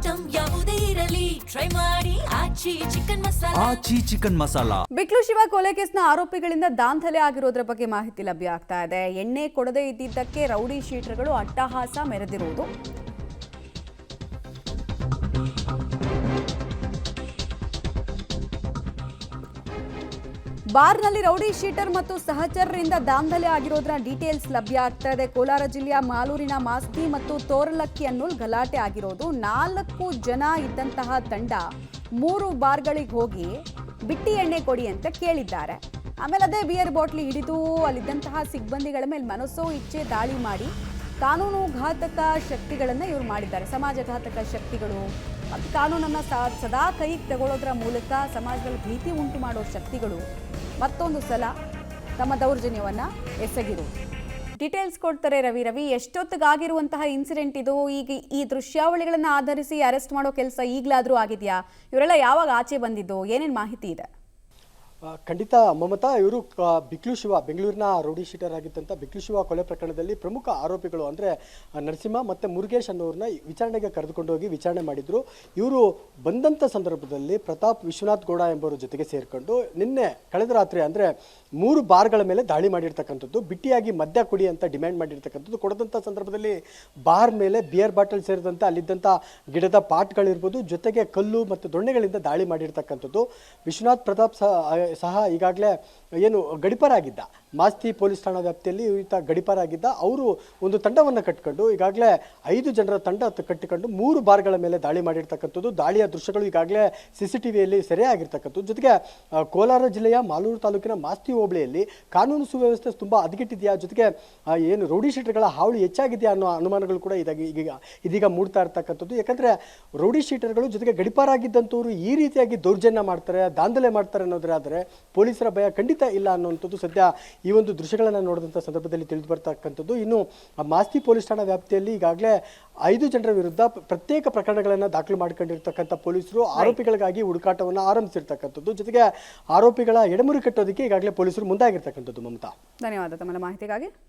Item ಯಾವುದೇ ಇರಲಿ try ಮಾಡಿ ಆಚಿ ಚಿಕನ್ ಮಸಾಲಾ. ಬಿಕ್ಲು ಶಿವ ಕೊಲೆ ಕೇಸ್ನ ಆರೋಪಿಗಳಿಂದ ದಾಂಧಲೆ ಆಗಿರೋದ್ರ ಬಗ್ಗೆ ಮಾಹಿತಿ ಲಭ್ಯ ಆಗ್ತಾ ಇದೆ. ಎಣ್ಣೆ ಕೊಡದೇ ಇದ್ದಿದ್ದಕ್ಕೆ ರೌಡಿ ಶೀಟರ್ಗಳು ಅಟ್ಟಹಾಸ ಮೆರೆದಿರುವುದು. ಬಾರ್ನಲ್ಲಿ ರೌಡಿ ಶೀಟರ್ ಮತ್ತು ಸಹಚರರಿಂದ ದಾಂಧಲೆ ಆಗಿರೋದ್ರ ಡೀಟೇಲ್ಸ್ ಲಭ್ಯ ಆಗ್ತಾ ಇದೆ. ಕೋಲಾರ ಜಿಲ್ಲೆಯ ಮಾಲೂರಿನ ಮಾಸ್ತಿ ಮತ್ತು ತೋರಲಕ್ಕಿ ಅನ್ನೋಲ್ ಗಲಾಟೆ ಆಗಿರೋದು. 4 ಜನ ಇದ್ದಂತಹ ತಂಡ 3 ಬಾರ್ಗಳಿಗೆ ಹೋಗಿ ಬಿಟ್ಟಿ ಎಣ್ಣೆ ಕೊಡಿ ಅಂತ ಕೇಳಿದ್ದಾರೆ. ಆಮೇಲೆ ಅದೇ ಬಿಯರ್ ಬಾಟ್ಲಿ ಹಿಡಿದು ಅಲ್ಲಿದ್ದಂತಹ ಸಿಬ್ಬಂದಿಗಳ ಮೇಲೆ ಮನಸ್ಸೋ ಇಚ್ಛೆ ದಾಳಿ ಮಾಡಿ ಕಾನೂನು ಘಾತಕ ಶಕ್ತಿಗಳನ್ನು ಇವರು ಮಾಡಿದ್ದಾರೆ. ಸಮಾಜಘಾತಕ ಶಕ್ತಿಗಳು ಮತ್ತು ಕಾನೂನನ್ನು ಸದಾ ಕೈಗೆ ತಗೊಳ್ಳೋದ್ರ ಮೂಲಕ ಸಮಾಜದಲ್ಲಿ ಭೀತಿ ಉಂಟು ಮಾಡೋ ಶಕ್ತಿಗಳು ಮತ್ತೊಂದು ಸಲ ತಮ್ಮ ದೌರ್ಜನ್ಯವನ್ನು ಎಸಗಿರು. ಡೀಟೇಲ್ಸ್ ಕೊಡ್ತಾರೆ ರವಿ. ಎಷ್ಟೊತ್ತಿಗಾಗಿರುವಂತಹ ಇನ್ಸಿಡೆಂಟ್ ಇದು? ಈಗ ಈ ದೃಶ್ಯಾವಳಿಗಳನ್ನು ಆಧರಿಸಿ ಅರೆಸ್ಟ್ ಮಾಡೋ ಕೆಲಸ ಈಗಲಾದರೂ ಆಗಿದೆಯಾ? ಇವರೆಲ್ಲ ಯಾವಾಗ ಆಚೆ ಬಂದಿದ್ದು? ಏನೇನು ಮಾಹಿತಿ ಇದೆ? ಖಂಡಿತ ಮಮತಾ, ಇವರು ಬಿಕ್ಲು ಶಿವ, ಬೆಂಗಳೂರಿನ ರೌಡಿ ಶೀಟರ್ ಆಗಿದ್ದಂಥ ಬಿಕ್ಲು ಶಿವ ಕೊಲೆ ಪ್ರಕರಣದಲ್ಲಿ ಪ್ರಮುಖ ಆರೋಪಿಗಳು ಅಂದರೆ ನರಸಿಂಹ ಮತ್ತು ಮುರುಗೇಶ್ ಅನ್ನೋರನ್ನ ವಿಚಾರಣೆಗೆ ಕರೆದುಕೊಂಡು ಹೋಗಿ ವಿಚಾರಣೆ ಮಾಡಿದರು. ಇವರು ಬಂದಂಥ ಸಂದರ್ಭದಲ್ಲಿ ಪ್ರತಾಪ್ ವಿಶ್ವನಾಥ್ ಗೌಡ ಎಂಬುವರ ಜೊತೆಗೆ ಸೇರಿಕೊಂಡು ನಿನ್ನೆ ಕಳೆದ ರಾತ್ರಿ ಅಂದರೆ 3 ಬಾರ್ಗಳ ಮೇಲೆ ದಾಳಿ ಮಾಡಿರ್ತಕ್ಕಂಥದ್ದು. ಬಿಟ್ಟಿಯಾಗಿ ಮದ್ಯ ಕುಡಿ ಅಂತ ಡಿಮ್ಯಾಂಡ್ ಮಾಡಿರ್ತಕ್ಕಂಥದ್ದು. ಕೊಡದಂಥ ಸಂದರ್ಭದಲ್ಲಿ ಬಾರ್ ಮೇಲೆ ಬಿಯರ್ ಬಾಟಲ್ ಸೇರಿದಂತೆ ಅಲ್ಲಿದ್ದಂಥ ಗಿಡದ ಪಾಟ್ಗಳಿರ್ಬೋದು, ಜೊತೆಗೆ ಕಲ್ಲು ಮತ್ತು ದೊಣ್ಣೆಗಳಿಂದ ದಾಳಿ ಮಾಡಿರ್ತಕ್ಕಂಥದ್ದು. ವಿಶ್ವನಾಥ್ ಪ್ರತಾಪ್ ಸಹ ಈಗಾಗಲೇ ಏನು ಗಡಿಪಾರಾಗಿದ್ದ, ಮಾಸ್ತಿ ಪೊಲೀಸ್ ಠಾಣಾ ವ್ಯಾಪ್ತಿಯಲ್ಲಿ ಈತ ಗಡಿಪಾರಾಗಿದ್ದ. ಅವರು ಒಂದು ತಂಡವನ್ನು ಕಟ್ಟಿಕೊಂಡು ಈಗಾಗಲೇ 5 ಜನರ ತಂಡ ಕಟ್ಟಿಕೊಂಡು 3 ಬಾರ್ಗಳ ಮೇಲೆ ದಾಳಿ ಮಾಡಿರ್ತಕ್ಕಂಥದ್ದು. ದಾಳಿಯ ದೃಶ್ಯಗಳು ಈಗಾಗಲೇ CCTVಯಲ್ಲಿ ಸೆರೆಯಾಗಿರ್ತಕ್ಕಂಥದ್ದು. ಜೊತೆಗೆ ಕೋಲಾರ ಜಿಲ್ಲೆಯ ಮಾಲೂರು ತಾಲೂಕಿನ ಮಾಸ್ತಿ ಹೋಬಳಿಯಲ್ಲಿ ಕಾನೂನು ಸುವ್ಯವಸ್ಥೆ ತುಂಬ ಹದಗೆಟ್ಟಿದೆಯಾ, ಜೊತೆಗೆ ಏನು ರೌಡಿ ಶೀಟರ್ಗಳ ಹಾವಳಿ ಹೆಚ್ಚಾಗಿದೆಯಾ ಅನ್ನೋ ಅನುಮಾನಗಳು ಕೂಡ ಇದೀಗ ಮೂಡ್ತಾ ಇರ್ತಕ್ಕಂಥದ್ದು. ಯಾಕಂದರೆ ರೌಡಿ ಶೀಟರ್ಗಳು ಜೊತೆಗೆ ಗಡಿಪಾರಾಗಿದ್ದಂಥವ್ರು ಈ ರೀತಿಯಾಗಿ ದೌರ್ಜನ್ಯ ಮಾಡ್ತಾರೆ, ದಾಂಧಲೆ ಮಾಡ್ತಾರೆ ಅನ್ನೋದಾದರೆ ಪೊಲೀಸರ ಭಯ ಖಂಡಿತ ಇಲ್ಲ ಅನ್ನುವಂಥದ್ದು ಸದ್ಯ ಈ ಒಂದು ದೃಶ್ಯಗಳನ್ನು ನೋಡಿದಂಥ ಸಂದರ್ಭದಲ್ಲಿ ತಿಳಿದು ಬರ್ತಕ್ಕಂಥದ್ದು. ಇನ್ನು ಮಾಸ್ತಿ ಪೊಲೀಸ್ ಠಾಣಾ ವ್ಯಾಪ್ತಿಯಲ್ಲಿ ಈಗಾಗಲೇ 5 ಜನರ ವಿರುದ್ಧ ಪ್ರತ್ಯೇಕ ಪ್ರಕರಣಗಳನ್ನು ದಾಖಲು ಮಾಡಿಕೊಂಡಿರ್ತಕ್ಕಂಥ ಪೊಲೀಸರು ಆರೋಪಿಗಳಿಗಾಗಿ ಹುಡುಕಾಟವನ್ನು ಆರಂಭಿಸಿರ್ತಕ್ಕಂಥದ್ದು. ಜೊತೆಗೆ ಆರೋಪಿಗಳ ಎಡಮುರಿ ಕಟ್ಟೋದಕ್ಕೆ ಈಗಾಗಲೇ ಪೊಲೀಸರು ಮುಂದಾಗಿರ್ತಕ್ಕಂಥದ್ದು. ಮಮತಾ, ಧನ್ಯವಾದ ತಮ್ಮ ಮಾಹಿತಿಗಾಗಿ.